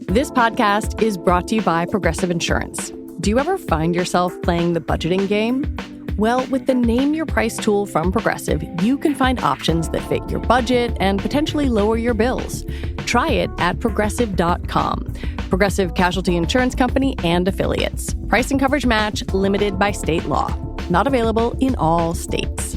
This podcast is brought to you by Progressive Insurance. Do you ever find yourself playing the budgeting game? Well, with the Name Your Price tool from Progressive, you can find options that fit your budget and potentially lower your bills. Try it at Progressive.com. Progressive Casualty Insurance Company and Affiliates. Price and coverage match limited by state law. Not available in all states.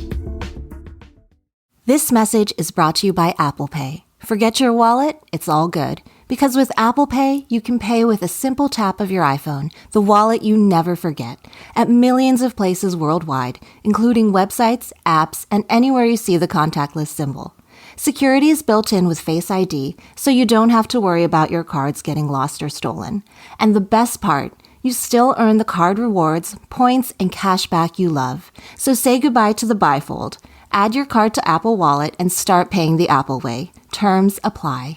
This message is brought to you by Apple Pay. Forget your wallet? It's all good. Because with Apple Pay, you can pay with a simple tap of your iPhone, the wallet you never forget, at millions of places worldwide, including websites, apps, and anywhere you see the contactless symbol. Security is built in with Face ID, so you don't have to worry about your cards getting lost or stolen. And the best part, you still earn the card rewards, points, and cash back you love. So say goodbye to the bifold. Add your card to Apple Wallet and start paying the Apple way. Terms apply.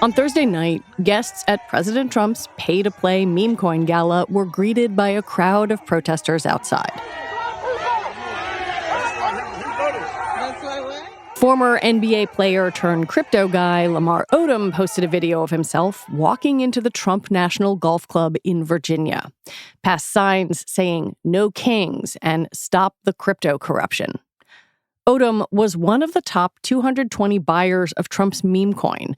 On Thursday night, guests at President Trump's pay-to-play meme coin gala were greeted by a crowd of protesters outside. Former NBA player turned crypto guy Lamar Odom posted a video of himself walking into the Trump National Golf Club in Virginia, past signs saying "No Kings" and "Stop the Crypto Corruption." Odom was one of the top 220 buyers of Trump's meme coin,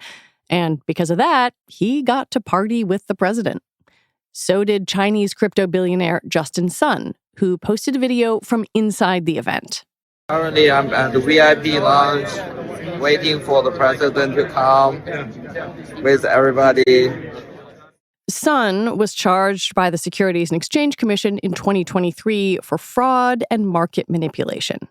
and because of that, he got to party with the president. So did Chinese crypto billionaire Justin Sun, who posted a video from inside the event. Currently, I'm at the VIP lounge waiting for the president to come with everybody. Sun was charged by the Securities and Exchange Commission in 2023 for fraud and market manipulation.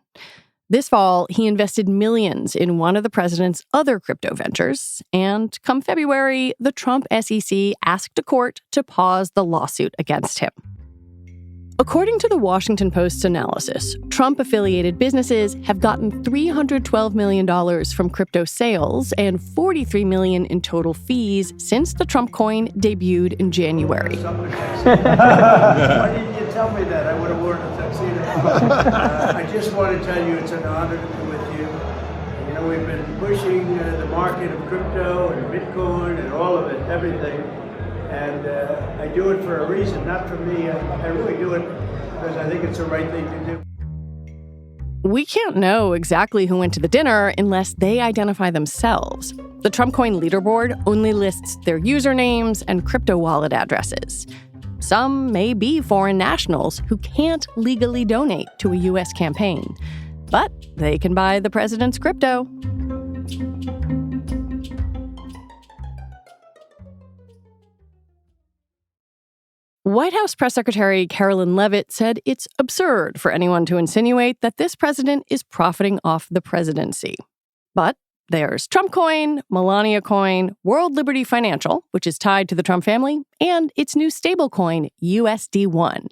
This fall, he invested millions in one of the president's other crypto ventures, and come February, the Trump SEC asked a court to pause the lawsuit against him. According to the Washington Post's analysis, Trump-affiliated businesses have gotten $312 million from crypto sales and $43 million in total fees since the Trump coin debuted in January. Why didn't you tell me that? I would have worn a tuxedo. I just want to tell you it's an honor to be with you. You know, we've been pushing the market of crypto and Bitcoin and all of it, everything. And I do it for a reason, not for me. I really do it because I think it's the right thing to do. We can't know exactly who went to the dinner unless they identify themselves. The Trump coin leaderboard only lists their usernames and crypto wallet addresses. Some may be foreign nationals who can't legally donate to a U.S. campaign, but they can buy the president's crypto. White House Press Secretary Carolyn Leavitt said it's absurd for anyone to insinuate that this president is profiting off the presidency. But there's Trump Coin, Melania Coin, World Liberty Financial, which is tied to the Trump family, and its new stablecoin, USD1.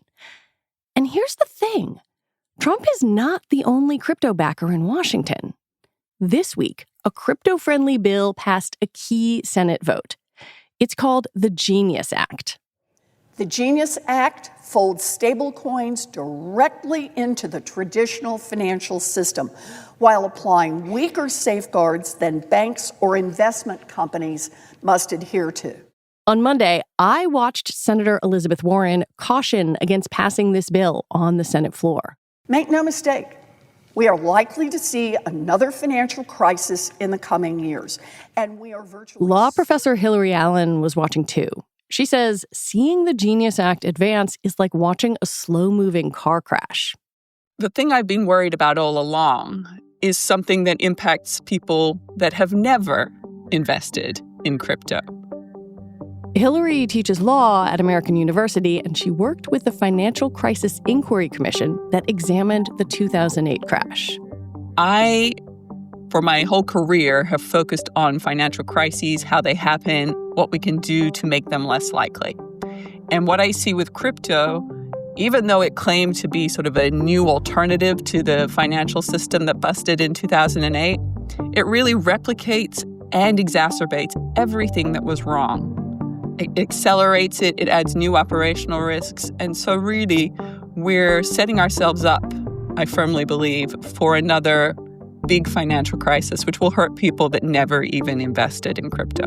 And here's the thing. Trump is not the only crypto backer in Washington. This week, a crypto-friendly bill passed a key Senate vote. It's called the Genius Act. The Genius Act folds stablecoins directly into the traditional financial system while applying weaker safeguards than banks or investment companies must adhere to. On Monday, I watched Senator Elizabeth Warren caution against passing this bill on the Senate floor. Make no mistake, we are likely to see another financial crisis in the coming years, and we are virtually... Law professor Hilary Allen was watching too. She says seeing the Genius Act advance is like watching a slow-moving car crash. The thing I've been worried about all along is something that impacts people that have never invested in crypto. Hilary teaches law at American University, and she worked with the Financial Crisis Inquiry Commission that examined the 2008 crash. I, for my whole career, have focused on financial crises, how they happen, what we can do to make them less likely. And what I see with crypto, even though it claimed to be sort of a new alternative to the financial system that busted in 2008, it really replicates and exacerbates everything that was wrong. It accelerates it. It adds new operational risks. And so really, we're setting ourselves up, I firmly believe, for another big financial crisis, which will hurt people that never even invested in crypto.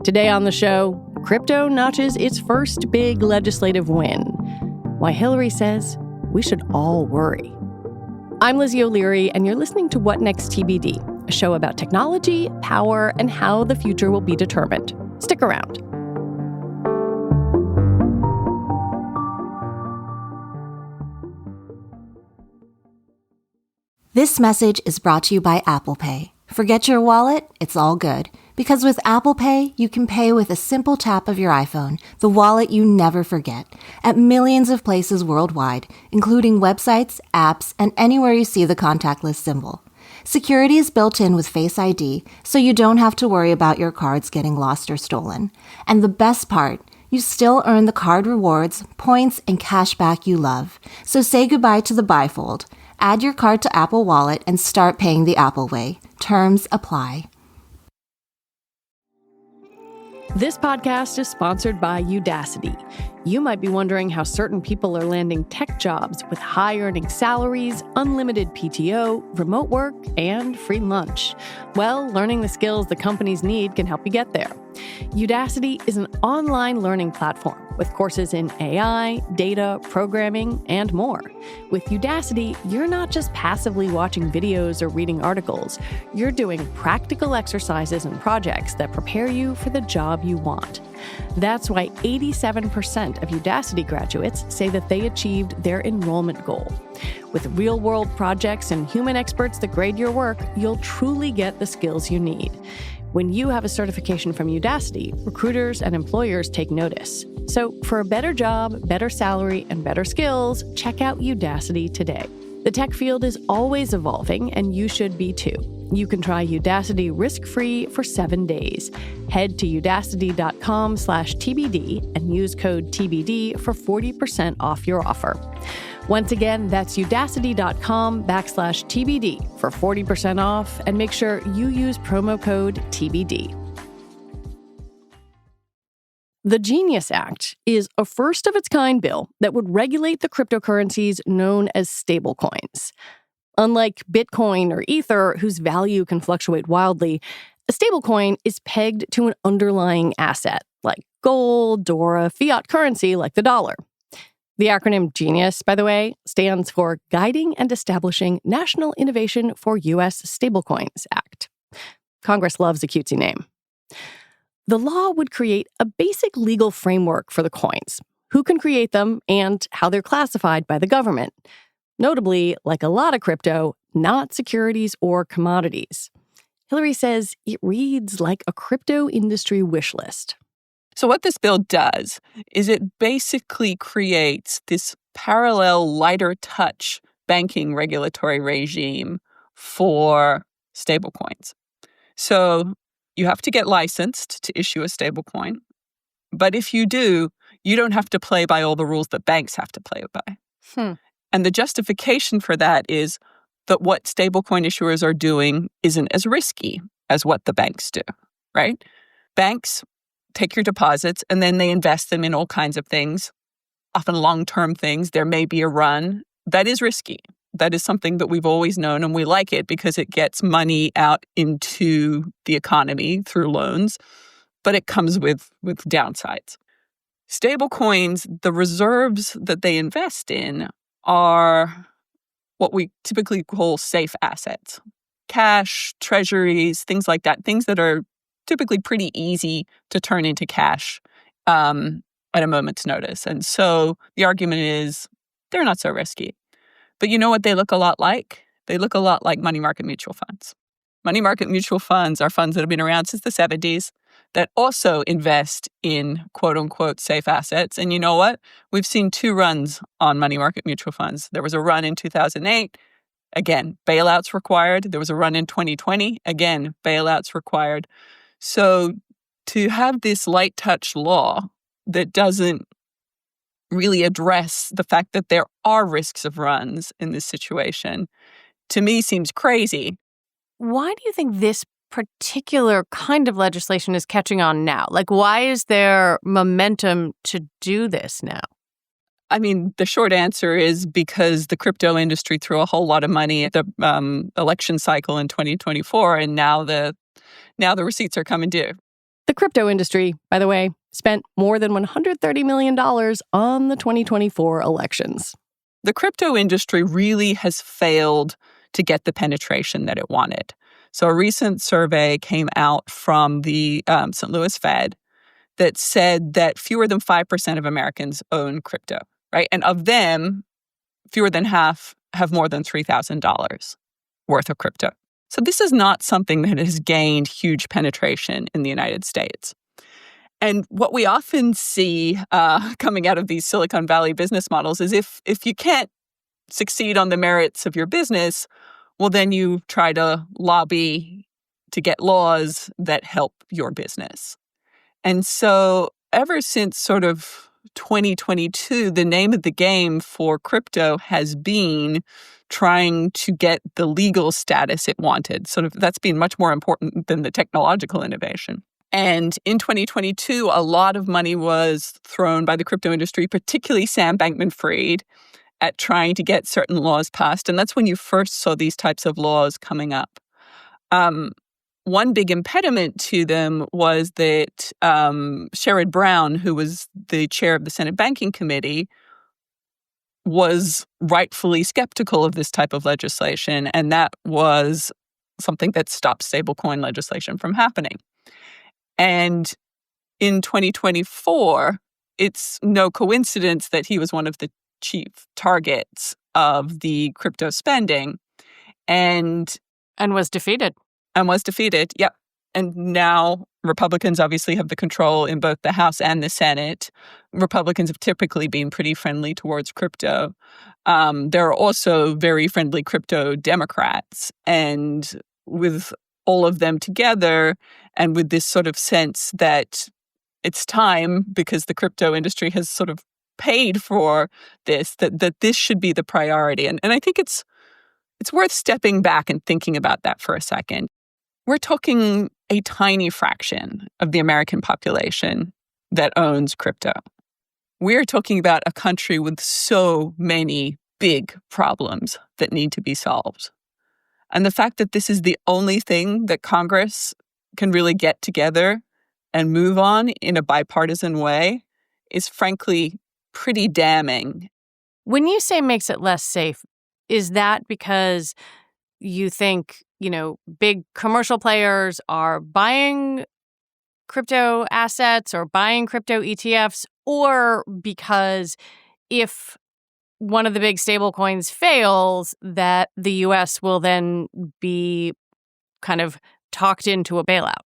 Today on the show, crypto notches its first big legislative win. Why Hilary says we should all worry. I'm Lizzie O'Leary, and you're listening to What Next TBD, a show about technology, power, and how the future will be determined. Stick around. This message is brought to you by Apple Pay. Forget your wallet? It's all good. Because with Apple Pay, you can pay with a simple tap of your iPhone, the wallet you never forget, at millions of places worldwide, including websites, apps, and anywhere you see the contactless symbol. Security is built in with Face ID, so you don't have to worry about your cards getting lost or stolen. And the best part, you still earn the card rewards, points, and cash back you love. So say goodbye to the bifold. Add your card to Apple Wallet and start paying the Apple way. Terms apply. This podcast is sponsored by Udacity. You might be wondering how certain people are landing tech jobs with high-earning salaries, unlimited PTO, remote work, and free lunch. Well, learning the skills the companies need can help you get there. Udacity is an online learning platform with courses in AI, data, programming, and more. With Udacity, you're not just passively watching videos or reading articles. You're doing practical exercises and projects that prepare you for the job you want. That's why 87% of Udacity graduates say that they achieved their enrollment goal. With real-world projects and human experts that grade your work, you'll truly get the skills you need. When you have a certification from Udacity, recruiters and employers take notice. So for a better job, better salary, and better skills, check out Udacity today. The tech field is always evolving, and you should be too. You can try Udacity risk-free for 7 days. Head to udacity.com/TBD and use code TBD for 40% off your offer. Once again, that's udacity.com/TBD for 40% off, and make sure you use promo code TBD. The Genius Act is a first-of-its-kind bill that would regulate the cryptocurrencies known as stablecoins. Unlike Bitcoin or Ether, whose value can fluctuate wildly, a stablecoin is pegged to an underlying asset, like gold or a fiat currency like the dollar. The acronym GENIUS, by the way, stands for Guiding and Establishing National Innovation for U.S. Stablecoins Act. Congress loves a cutesy name. The law would create a basic legal framework for the coins, who can create them, and how they're classified by the government. Notably, like a lot of crypto, not securities or commodities. Hilary says it reads like a crypto industry wish list. So what this bill does is it basically creates this parallel lighter touch banking regulatory regime for stablecoins. So you have to get licensed to issue a stablecoin. But if you do, you don't have to play by all the rules that banks have to play by. And the justification for that is that what stablecoin issuers are doing isn't as risky as what the banks do, right? Banks take your deposits and then they invest them in all kinds of things, often long-term things. There may be a run. That is risky. That is something that we've always known, and we like it because it gets money out into the economy through loans, but it comes with downsides. Stablecoins, the reserves that they invest in are what we typically call safe assets. Cash, treasuries, things like that, things that are typically pretty easy to turn into cash at a moment's notice. And so the argument is they're not so risky. But you know what they look a lot like? They look a lot like money market mutual funds. Money market mutual funds are funds that have been around since the 70s that also invest in quote-unquote safe assets. And you know what? We've seen 2 runs on money market mutual funds. There was a run in 2008. Again, bailouts required. There was a run in 2020. Again, bailouts required. So to have this light touch law that doesn't really address the fact that there are risks of runs in this situation, to me seems crazy. Why do you think this particular kind of legislation is catching on now? Like, why is there momentum to do this now? I mean, the short answer is because the crypto industry threw a whole lot of money at the election cycle in 2024, and now the receipts are coming due. The crypto industry, by the way, spent more than $130 million on the 2024 elections. The crypto industry really has failed to get the penetration that it wanted. So a recent survey came out from the St. Louis Fed that said that fewer than 5% of Americans own crypto, right? And of them, fewer than half have more than $3,000 worth of crypto. So this is not something that has gained huge penetration in the United States. And what we often see coming out of these Silicon Valley business models is if you can't succeed on the merits of your business, well, then you try to lobby to get laws that help your business. And so ever since sort of 2022, the name of the game for crypto has been trying to get the legal status it wanted. Sort of that's been much more important than the technological innovation. And in 2022, a lot of money was thrown by the crypto industry, particularly Sam Bankman-Fried, at trying to get certain laws passed. And that's when you first saw these types of laws coming up. One big impediment to them was that Sherrod Brown, who was the chair of the Senate Banking Committee, was rightfully skeptical of this type of legislation. And that was something that stopped stablecoin legislation from happening. And in 2024, it's no coincidence that he was one of the chief targets of the crypto spending and was defeated. Yep. And now Republicans obviously have the control in both the House and the Senate. Republicans have typically been pretty friendly towards crypto. There are also very friendly crypto Democrats. And with all of them together and with this sort of sense that it's time, because the crypto industry has sort of paid for this, that this should be the priority. And I think it's worth stepping back and thinking about that for a second. We're talking a tiny fraction of the American population that owns crypto. We're talking about a country with so many big problems that need to be solved. And the fact that this is the only thing that Congress can really get together and move on in a bipartisan way is frankly pretty damning. When you say makes it less safe, is that because you think, big commercial players are buying crypto assets or buying crypto ETFs, or because if one of the big stablecoins fails, that the U.S. will then be kind of talked into a bailout?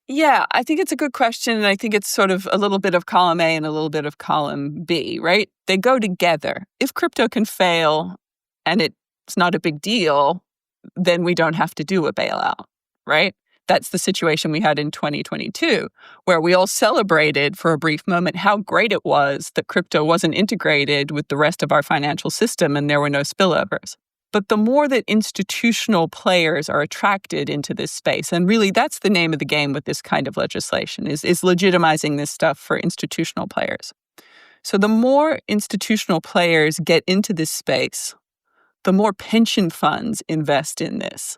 Yeah, I think it's a good question. And I think it's sort of a little bit of column A and a little bit of column B, right? They go together. If crypto can fail and it's not a big deal, then we don't have to do a bailout, right? That's the situation we had in 2022, where we all celebrated for a brief moment how great it was that crypto wasn't integrated with the rest of our financial system and there were no spillovers. But the more that institutional players are attracted into this space, and really that's the name of the game with this kind of legislation, is legitimizing this stuff for institutional players. So the more institutional players get into this space, the more pension funds invest in this.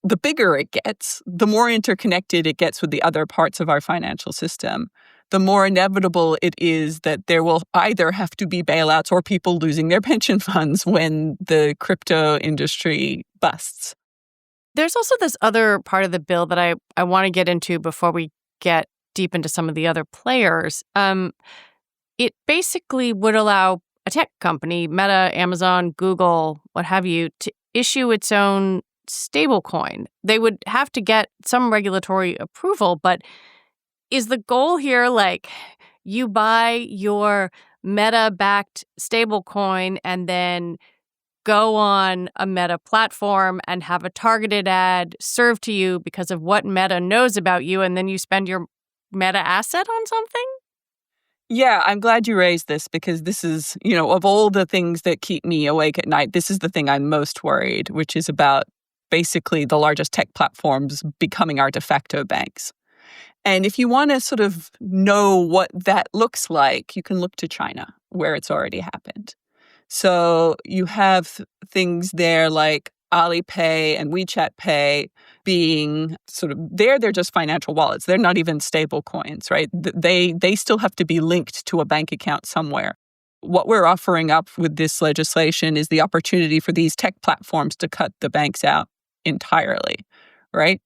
The bigger it gets, the more interconnected it gets with the other parts of our financial system, the more inevitable it is that there will either have to be bailouts or people losing their pension funds when the crypto industry busts. There's also this other part of the bill that I want to get into before we get deep into some of the other players. It basically would allow a tech company, Meta, Amazon, Google, what have you, to issue its own stablecoin. They would have to get some regulatory approval, but is the goal here like you buy your Meta-backed stablecoin and then go on a Meta platform and have a targeted ad served to you because of what Meta knows about you, and then you spend your Meta asset on something? Yeah, I'm glad you raised this because this is, of all the things that keep me awake at night, this is the thing I'm most worried, which is about basically the largest tech platforms becoming our de facto banks. And if you want to sort of know what that looks like, you can look to China, where it's already happened. So you have things there like Alipay and WeChat Pay being sort of they're just financial wallets. They're not even stable coins, right? They still have to be linked to a bank account somewhere. What we're offering up with this legislation is the opportunity for these tech platforms to cut the banks out entirely, right?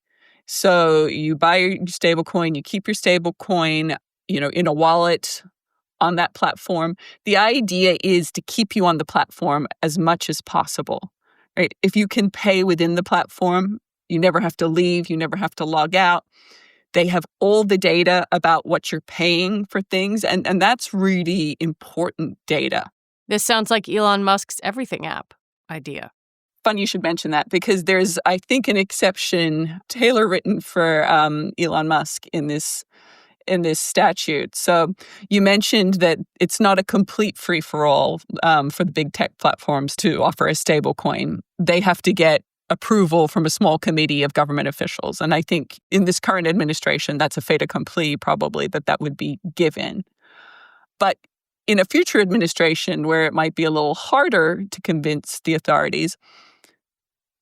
So you buy your stable coin, you keep your stable coin, in a wallet on that platform. The idea is to keep you on the platform as much as possible, right? If you can pay within the platform, you never have to leave, you never have to log out. They have all the data about what you're paying for things, and that's really important data. This sounds like Elon Musk's Everything app idea. Funny you should mention that, because there's, I think, an exception tailor written for Elon Musk in this statute. So you mentioned that it's not a complete free-for-all for the big tech platforms to offer a stable coin. They have to get approval from a small committee of government officials. And I think in this current administration, that's a fait accompli probably that would be given. But in a future administration where it might be a little harder to convince the authorities,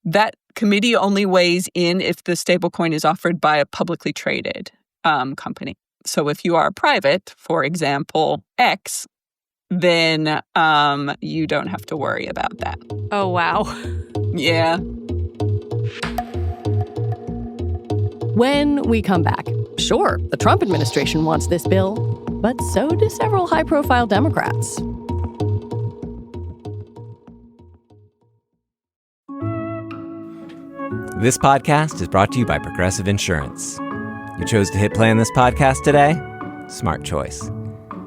that committee only weighs in if the stablecoin is offered by a publicly traded company. So if you are private, for example, X, then you don't have to worry about that. Oh, wow. Yeah. When we come back, sure, the Trump administration wants this bill, but so do several high-profile Democrats. This podcast is brought to you by Progressive Insurance. You chose to hit play on this podcast today? Smart choice.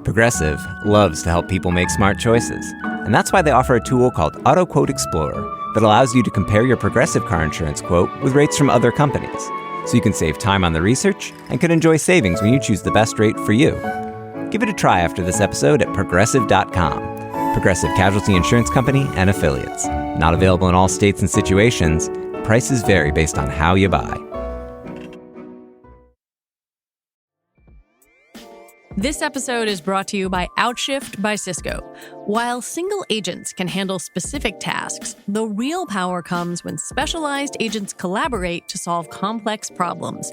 Progressive loves to help people make smart choices, and that's why they offer a tool called Auto Quote Explorer that allows you to compare your Progressive car insurance quote with rates from other companies, so you can save time on the research and can enjoy savings when you choose the best rate for you. Give it a try after this episode at Progressive.com. Progressive Casualty Insurance Company and Affiliates. Not available in all states and situations. Prices vary based on how you buy. This episode is brought to you by Outshift by Cisco. While single agents can handle specific tasks, the real power comes when specialized agents collaborate to solve complex problems.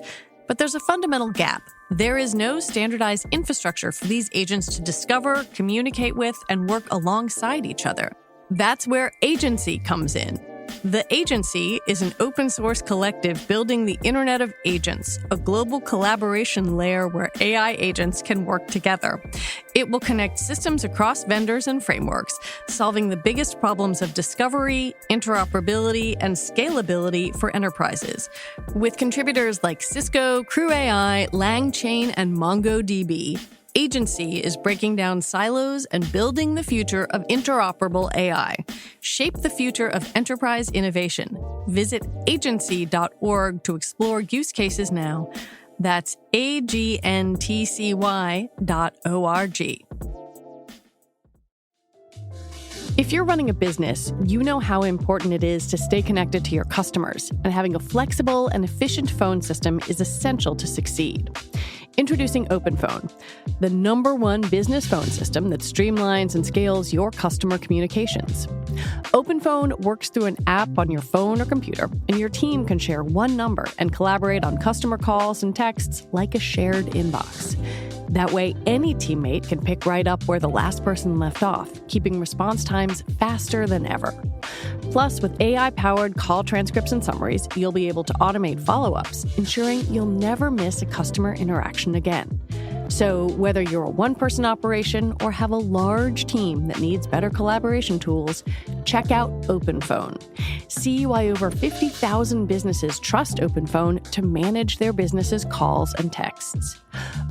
But there's a fundamental gap. There is no standardized infrastructure for these agents to discover, communicate with, and work alongside each other. That's where Agency comes in. The Agency is an open-source collective building the Internet of Agents, a global collaboration layer where AI agents can work together. It will connect systems across vendors and frameworks, solving the biggest problems of discovery, interoperability, and scalability for enterprises. With contributors like Cisco, Crew AI, LangChain, and MongoDB, Agency is breaking down silos and building the future of interoperable AI. Shape the future of enterprise innovation. Visit agency.org to explore use cases now. That's agntcy.org. If you're running a business, you know how important it is to stay connected to your customers, and having a flexible and efficient phone system is essential to succeed. Introducing OpenPhone, the #1 business phone system that streamlines and scales your customer communications. OpenPhone works through an app on your phone or computer, and your team can share one number and collaborate on customer calls and texts like a shared inbox. That way, any teammate can pick right up where the last person left off, keeping response times faster than ever. Plus, with AI-powered call transcripts and summaries, you'll be able to automate follow-ups, ensuring you'll never miss a customer interaction again. So whether you're a one-person operation or have a large team that needs better collaboration tools, check out OpenPhone. See why over 50,000 businesses trust OpenPhone to manage their business's calls and texts.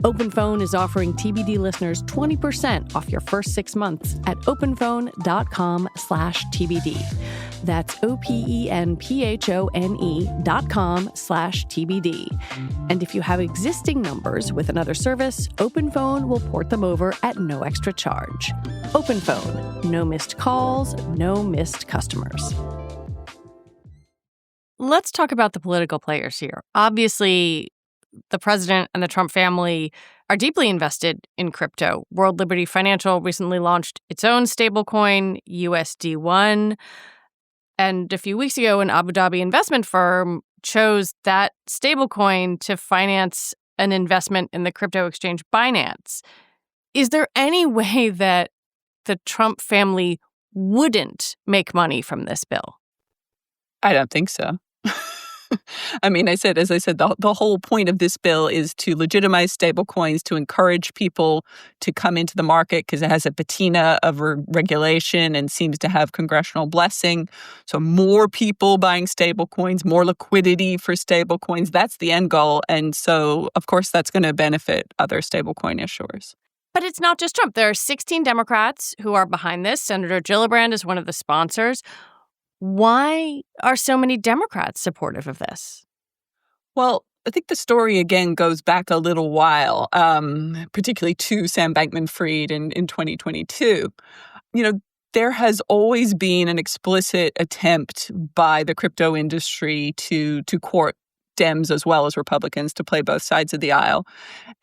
OpenPhone is offering TBD listeners 20% off your first 6 months at openphone.com/TBD. That's openphone.com/TBD. And if you have existing numbers with another service, OpenPhone will port them over at no extra charge. OpenPhone. No missed calls, no missed customers. Let's talk about the political players here. Obviously, the president and the Trump family are deeply invested in crypto. World Liberty Financial recently launched its own stablecoin, USD1. And a few weeks ago, an Abu Dhabi investment firm chose that stablecoin to finance an investment in the crypto exchange Binance. Is there any way that the Trump family wouldn't make money from this bill? I don't think so. I mean, as I said, the whole point of this bill is to legitimize stablecoins, to encourage people to come into the market because it has a patina of regulation and seems to have congressional blessing. So more people buying stablecoins, more liquidity for stablecoins, that's the end goal. And so, of course, that's going to benefit other stablecoin issuers. But it's not just Trump. There are 16 Democrats who are behind this. Senator Gillibrand is one of the sponsors. Why are so many Democrats supportive of this? Well, I think the story, again, goes back a little while, particularly to Sam Bankman-Fried in 2022. There has always been an explicit attempt by the crypto industry to court Dems as well as Republicans to play both sides of the aisle.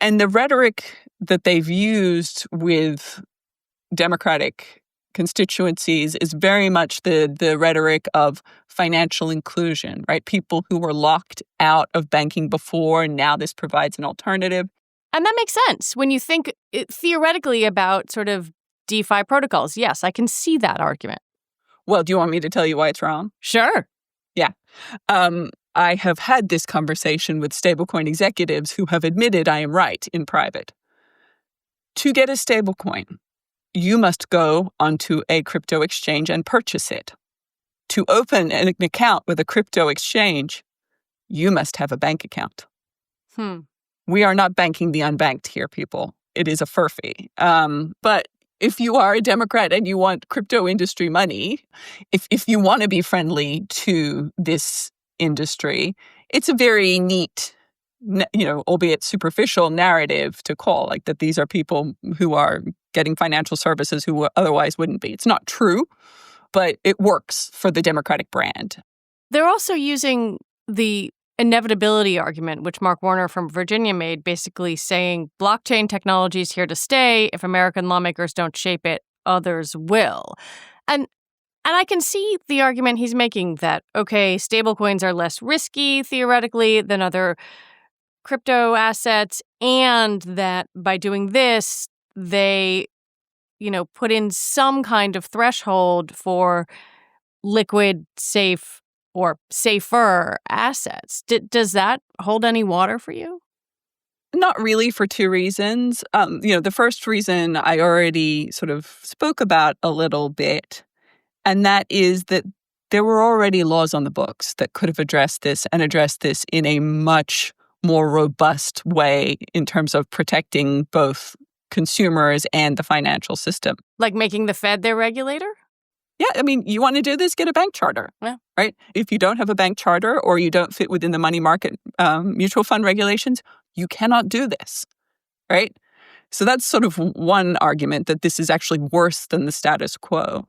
And the rhetoric that they've used with Democratic constituencies is very much the rhetoric of financial inclusion, right? People who were locked out of banking before, and now this provides an alternative. And that makes sense when you think theoretically about sort of DeFi protocols. Yes, I can see that argument. Well, do you want me to tell you why it's wrong? Sure. Yeah. I have had this conversation with stablecoin executives who have admitted I am right in private. To get a stablecoin, you must go onto a crypto exchange and purchase it. To open an account with a crypto exchange, you must have a bank account. We are not banking the unbanked here, people. It is a furphy. But if you are a Democrat and you want crypto industry money, if you want to be friendly to this industry, it's a very neat, albeit superficial narrative to call, like that these are people who are getting financial services who otherwise wouldn't be. It's not true, but it works for the Democratic brand. They're also using the inevitability argument, which Mark Warner from Virginia made, basically saying blockchain technology is here to stay. If American lawmakers don't shape it, others will. And I can see the argument he's making that, okay, stablecoins are less risky theoretically than other crypto assets, and that by doing this, they, put in some kind of threshold for liquid, safe, or safer assets. Does that hold any water for you? Not really, for two reasons. The first reason I already sort of spoke about a little bit, and that is that there were already laws on the books that could have addressed this and addressed this in a much more robust way in terms of protecting both consumers and the financial system. Like making the Fed their regulator? Yeah, I mean, you want to do this, get a bank charter, right? If you don't have a bank charter or you don't fit within the money market mutual fund regulations, you cannot do this, right? So that's sort of one argument, that this is actually worse than the status quo.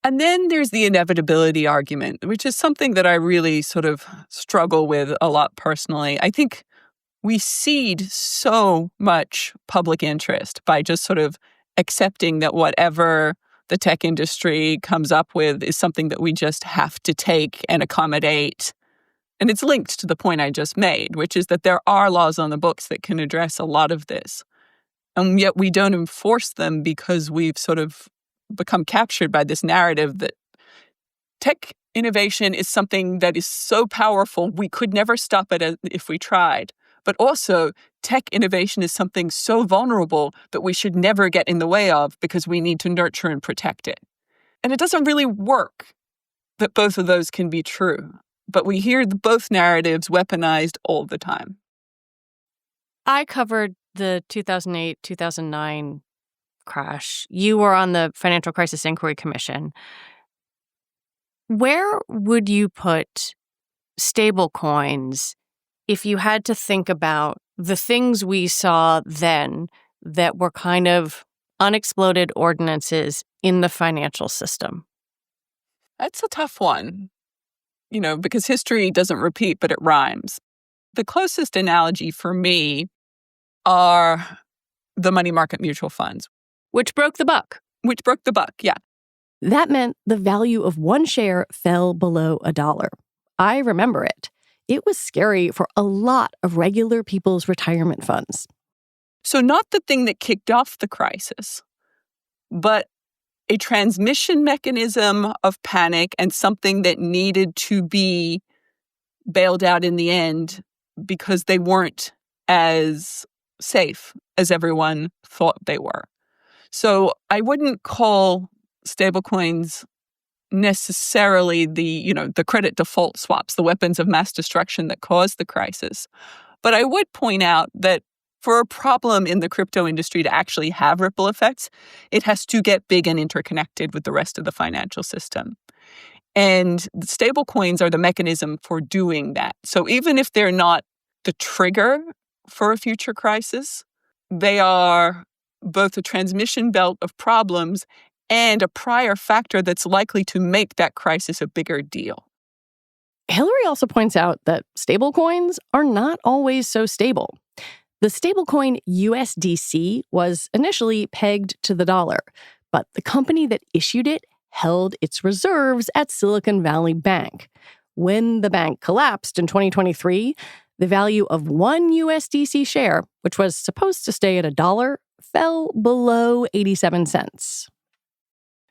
And then there's the inevitability argument, which is something that I really sort of struggle with a lot personally. I think we cede so much public interest by just sort of accepting that whatever the tech industry comes up with is something that we just have to take and accommodate. And it's linked to the point I just made, which is that there are laws on the books that can address a lot of this. And yet we don't enforce them because we've sort of become captured by this narrative that tech innovation is something that is so powerful we could never stop it if we tried. But also, tech innovation is something so vulnerable that we should never get in the way of because we need to nurture and protect it. And it doesn't really work that both of those can be true. But we hear both narratives weaponized all the time. I covered the 2008-2009 crash. You were on the Financial Crisis Inquiry Commission. Where would you put stablecoins if you had to think about the things we saw then that were kind of unexploded ordinances in the financial system? That's a tough one. because history doesn't repeat, but it rhymes. The closest analogy for me are the money market mutual funds. Which broke the buck. Yeah. That meant the value of one share fell below $1. I remember it. It was scary for a lot of regular people's retirement funds. So not the thing that kicked off the crisis, but a transmission mechanism of panic and something that needed to be bailed out in the end because they weren't as safe as everyone thought they were. So I wouldn't call stablecoins necessarily the credit default swaps, the weapons of mass destruction that caused the crisis. But I would point out that for a problem in the crypto industry to actually have ripple effects, it has to get big and interconnected with the rest of the financial system. And the stablecoins are the mechanism for doing that. So even if they're not the trigger for a future crisis, they are both a transmission belt of problems and a prior factor that's likely to make that crisis a bigger deal. Hilary also points out that stablecoins are not always so stable. The stablecoin USDC was initially pegged to the dollar, but the company that issued it held its reserves at Silicon Valley Bank. When the bank collapsed in 2023, the value of one USDC share, which was supposed to stay at $1, fell below 87 cents.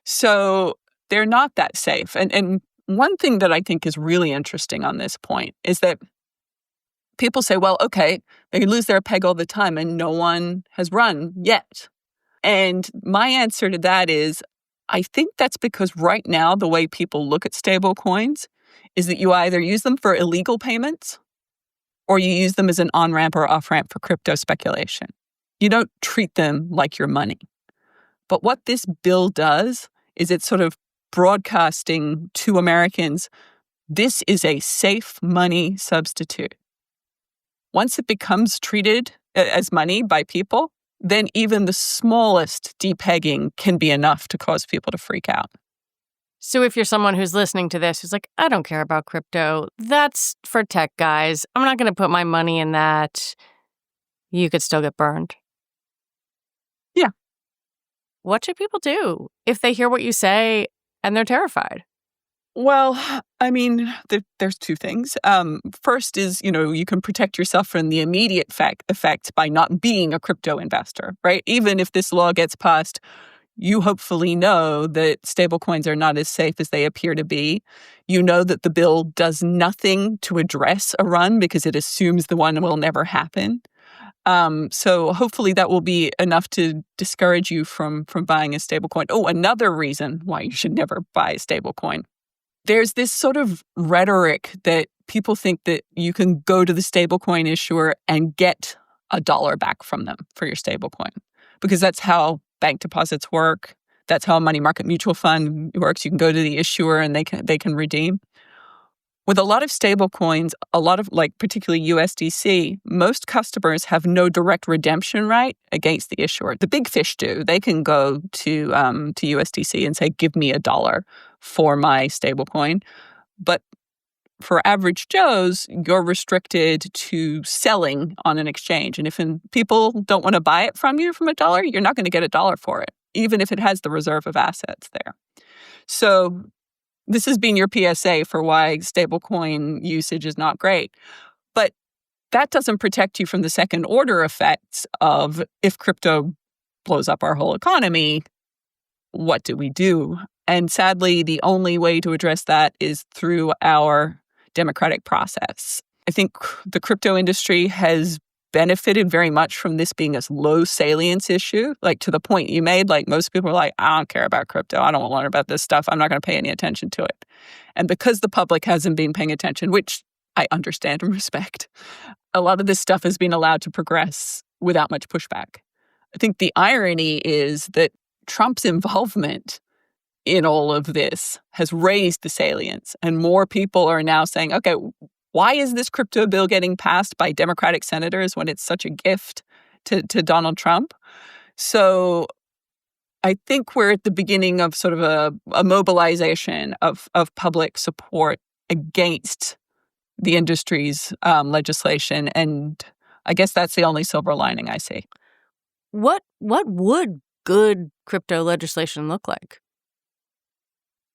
So they're not that safe. And one thing that I think is really interesting on this point is that people say, well, okay, they lose their peg all the time and no one has run yet. And my answer to that is, I think that's because right now the way people look at stable coins is that you either use them for illegal payments or you use them as an on-ramp or off-ramp for crypto speculation. You don't treat them like your money. But what this bill does is it's sort of broadcasting to Americans, this is a safe money substitute. Once it becomes treated as money by people, then even the smallest depegging can be enough to cause people to freak out. So if you're someone who's listening to this who's like, I don't care about crypto, that's for tech guys, I'm not going to put my money in that, you could still get burned. Yeah. What should people do if they hear what you say and they're terrified? Well, I mean, there's two things. First is, you can protect yourself from the immediate effects by not being a crypto investor, right? Even if this law gets passed, you hopefully know that stablecoins are not as safe as they appear to be. You know that the bill does nothing to address a run because it assumes the one will never happen. So hopefully that will be enough to discourage you from buying a stablecoin. Oh, another reason why you should never buy a stablecoin. There's this sort of rhetoric that people think that you can go to the stablecoin issuer and get $1 back from them for your stablecoin, because that's how bank deposits work. That's how a money market mutual fund works. You can go to the issuer and they can redeem. With a lot of stablecoins, a lot of particularly USDC, most customers have no direct redemption right against the issuer. The big fish do. They can go to USDC and say, give me $1 for my stablecoin. But for average Joes, you're restricted to selling on an exchange. And if people don't want to buy it from you from $1, you're not going to get $1 for it, even if it has the reserve of assets there. So this has been your PSA for why stablecoin usage is not great. But that doesn't protect you from the second order effects of if crypto blows up our whole economy, what do we do? And sadly, the only way to address that is through our democratic process. I think the crypto industry has benefited very much from this being a low salience issue, to the point you made, most people are like, I don't care about crypto. I don't want to learn about this stuff. I'm not going to pay any attention to it. And because the public hasn't been paying attention, which I understand and respect, a lot of this stuff has been allowed to progress without much pushback. I think the irony is that Trump's involvement in all of this has raised the salience, and more people are now saying, okay, why is this crypto bill getting passed by Democratic senators when it's such a gift to Donald Trump? So I think we're at the beginning of sort of a mobilization of public support against the industry's legislation. And I guess that's the only silver lining I see. What would good crypto legislation look like?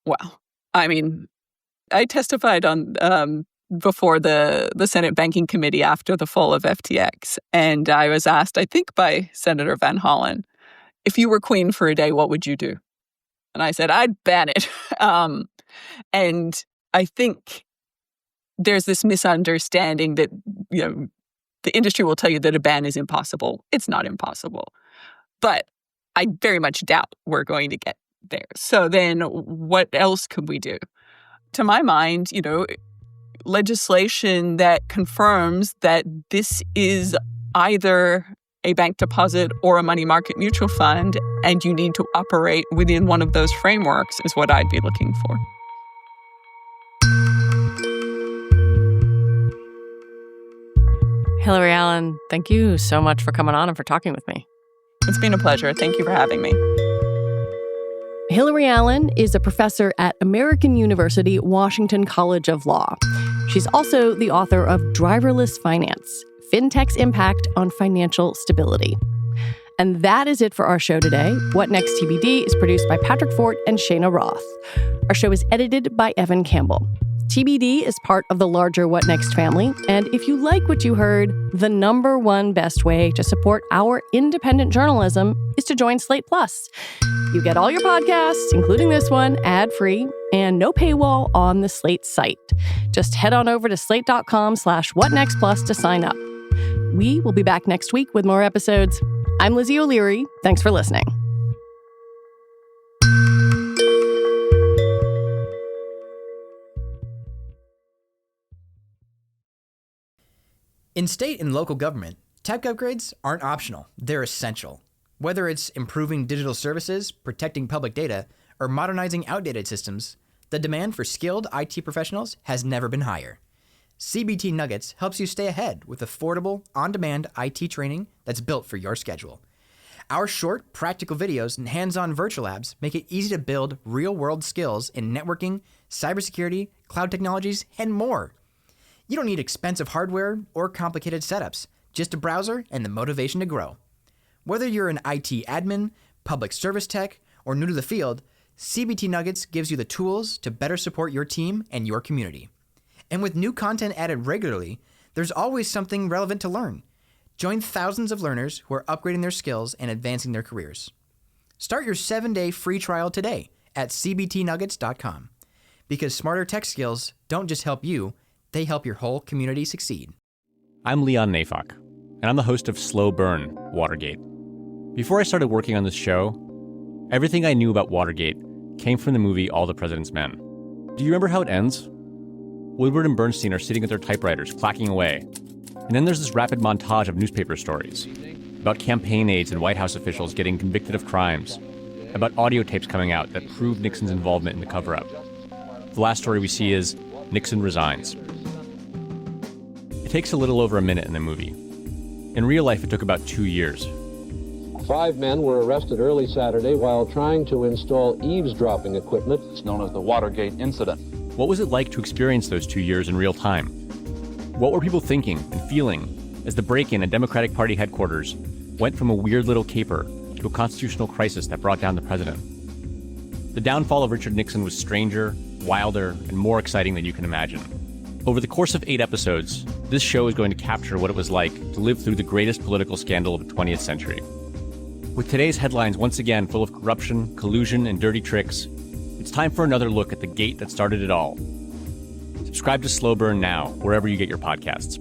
Well, I mean, I testified on before the Senate Banking Committee after the fall of FTX, and I was asked, I think by Senator Van Hollen, if you were queen for a day, what would you do? And I said, I'd ban it. And I think there's this misunderstanding that, the industry will tell you that a ban is impossible. It's not impossible. But I very much doubt we're going to get there. So then what else could we do? To my mind, legislation that confirms that this is either a bank deposit or a money market mutual fund, and you need to operate within one of those frameworks is what I'd be looking for. Hilary Allen, thank you so much for coming on and for talking with me. It's been a pleasure. Thank you for having me. Hilary Allen is a professor at American University Washington College of Law. She's also the author of Driverless Finance, FinTech's Impact on Financial Stability. And that is it for our show today. What Next TBD is produced by Patrick Fort and Shayna Roth. Our show is edited by Evan Campbell. TBD is part of the larger What Next family, and if you like what you heard, the number one best way to support our independent journalism is to join Slate Plus. You get all your podcasts, including this one, ad-free, and no paywall on the Slate site. Just head on over to slate.com/whatnextplus to sign up. We will be back next week with more episodes. I'm Lizzie O'Leary. Thanks for listening. In state and local government, tech upgrades aren't optional, they're essential. Whether it's improving digital services, protecting public data, or modernizing outdated systems, the demand for skilled IT professionals has never been higher. CBT Nuggets helps you stay ahead with affordable, on-demand IT training that's built for your schedule. Our short, practical videos and hands-on virtual labs make it easy to build real-world skills in networking, cybersecurity, cloud technologies, and more. You don't need expensive hardware or complicated setups, just a browser and the motivation to grow. Whether you're an IT admin, public service tech, or new to the field, CBT Nuggets gives you the tools to better support your team and your community. And with new content added regularly, there's always something relevant to learn. Join thousands of learners who are upgrading their skills and advancing their careers. Start your 7-day free trial today at cbtnuggets.com. Because smarter tech skills don't just help you, they help your whole community succeed. I'm Leon Nafok, and I'm the host of Slow Burn, Watergate. Before I started working on this show, everything I knew about Watergate came from the movie All the President's Men. Do you remember how it ends? Woodward and Bernstein are sitting at their typewriters, clacking away. And then there's this rapid montage of newspaper stories about campaign aides and White House officials getting convicted of crimes, about audio tapes coming out that prove Nixon's involvement in the cover-up. The last story we see is Nixon resigns. It takes a little over a minute in the movie. In real life, it took about 2 years. 5 men were arrested early Saturday while trying to install eavesdropping equipment. It's known as the Watergate incident. What was it like to experience those 2 years in real time? What were people thinking and feeling as the break-in at Democratic Party headquarters went from a weird little caper to a constitutional crisis that brought down the president? The downfall of Richard Nixon was stranger, wilder, and more exciting than you can imagine. Over the course of 8 episodes, this show is going to capture what it was like to live through the greatest political scandal of the 20th century. With today's headlines once again full of corruption, collusion, and dirty tricks, it's time for another look at the gate that started it all. Subscribe to Slow Burn now, wherever you get your podcasts.